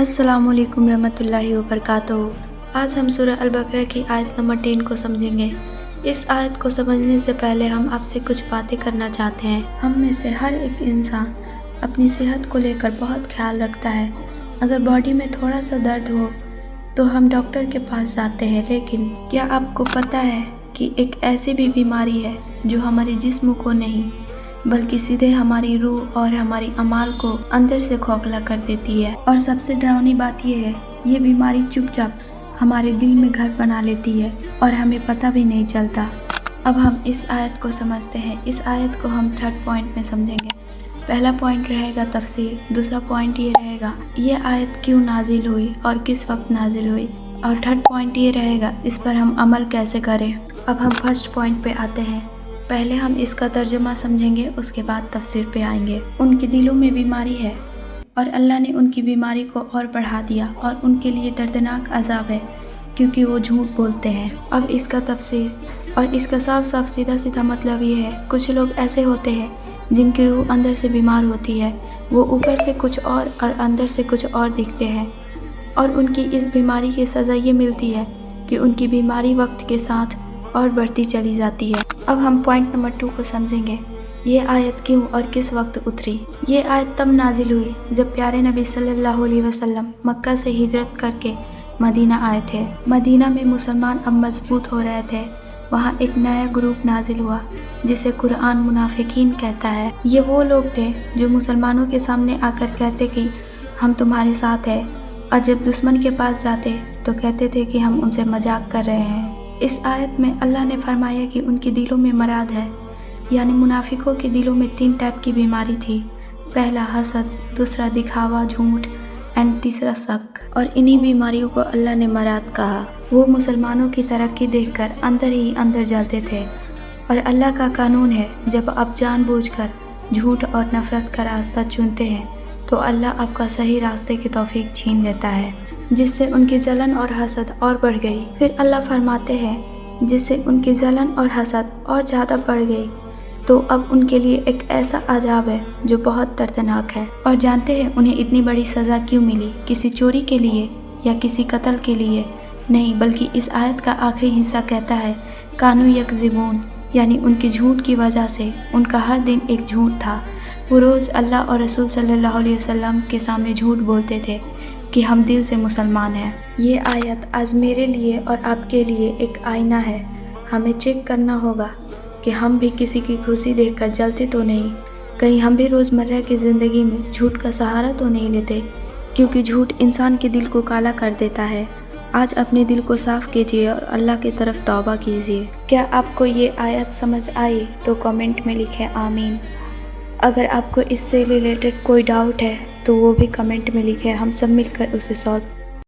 अस्सलाम वालेकुम रहमतुल्लाहि व बरकातहू। आज हम सूरह अल-बकरा की आयत नंबर 10 को समझेंगे। इस आयत को समझने से पहले हम आपसे कुछ बातें करना चाहते हैं। हम में से हर एक इंसान अपनी सेहत को लेकर बहुत ख्याल रखता है। अगर बॉडी में थोड़ा सा दर्द हो तो हम डॉक्टर के पास जाते हैं, लेकिन क्या आपको पता है कि एक ऐसी भी बीमारी है जो हमारे जिस्म को नहीं बल्कि सीधे हमारी रूह और हमारी अमाल को अंदर से खोखला कर देती है। और सबसे डरावनी बात यह है, ये बीमारी चुपचाप हमारे दिल में घर बना लेती है और हमें पता भी नहीं चलता। अब हम इस आयत को समझते हैं। इस आयत को हम 3rd पॉइंट में समझेंगे। पहला पॉइंट रहेगा तफसीर, दूसरा पॉइंट ये रहेगा ये आयत क्यों नाजिल हुई और किस वक्त नाजिल हुई, और 3rd पॉइंट ये रहेगा इस पर हम अमल कैसे करें। अब हम 1st पॉइंट पे आते हैं। पहले हम इसका तर्जुमा समझेंगे, उसके बाद तफसीर पे आएंगे। उनके दिलों में बीमारी है और अल्लाह ने उनकी बीमारी को और बढ़ा दिया और उनके लिए दर्दनाक अजाब है क्योंकि वो झूठ बोलते हैं। अब इसका तफसीर और इसका साफ साफ सीधा सीधा मतलब ये है, कुछ लोग ऐसे होते हैं जिनकी रूह अंदर से बीमार होती है। वो ऊपर से कुछ और अंदर से कुछ और दिखते हैं और उनकी इस बीमारी की सज़ा ये मिलती है कि उनकी बीमारी वक्त के साथ और बढ़ती चली जाती है। अब हम पॉइंट नंबर 2 को समझेंगे। ये आयत क्यों और किस वक्त उतरी। ये आयत तब नाजिल हुई जब प्यारे नबी सल्लल्लाहु अलैहि वसल्लम मक्का से हिजरत करके मदीना आए थे। मदीना में मुसलमान अब मजबूत हो रहे थे। वहाँ एक नया ग्रुप नाजिल हुआ जिसे कुरान मुनाफिकीन कहता है। ये वो लोग थे जो मुसलमानों के सामने आकर कहते कि हम तुम्हारे साथ हैं, और जब दुश्मन के पास जाते तो कहते थे कि हम उनसे मजाक कर रहे हैं। इस आयत में अल्लाह ने फरमाया कि उनके दिलों में मराद है, यानी मुनाफिकों के दिलों में 3 टाइप की बीमारी थी। पहला हसद, दूसरा दिखावा झूठ एंड तीसरा शक। और इन्हीं बीमारियों को अल्लाह ने मराद कहा। वो मुसलमानों की तरक्की देखकर अंदर ही अंदर जलते थे। और अल्लाह का कानून है, जब आप जानबूझकर झूठ और नफरत का रास्ता चुनते हैं तो अल्लाह आपका सही रास्ते की तौफीक छीन लेता है, जिससे उनकी जलन और हसद और बढ़ गई। फिर अल्लाह फरमाते हैं जिससे उनकी जलन और हसद और ज़्यादा बढ़ गई तो अब उनके लिए एक ऐसा अजाब है जो बहुत दर्दनाक है। और जानते हैं उन्हें इतनी बड़ी सज़ा क्यों मिली? किसी चोरी के लिए या किसी कत्ल के लिए नहीं, बल्कि इस आयत का आखिरी हिस्सा कहता है कानू यकज़िबून, यानी उनकी झूठ की वजह से उनका हर दिन एक झूठ था। वो रोज़ अल्लाह और रसूल सल्लल्लाहु अलैहि वसल्लम के सामने झूठ बोलते थे कि हम दिल से मुसलमान हैं। ये आयत आज मेरे लिए और आपके लिए एक आईना है। हमें चेक करना होगा कि हम भी किसी की खुशी देखकर जलते तो नहीं, कहीं हम भी रोज़मर्रा की ज़िंदगी में झूठ का सहारा तो नहीं लेते, क्योंकि झूठ इंसान के दिल को काला कर देता है। आज अपने दिल को साफ़ कीजिए और अल्लाह की तरफ तौबा कीजिए। क्या आपको ये आयत समझ आई तो कमेंट में लिखें आमीन। अगर आपको इससे रिलेटेड कोई डाउट है तो वो भी कमेंट में लिखें, हम सब मिलकर उसे सॉल्व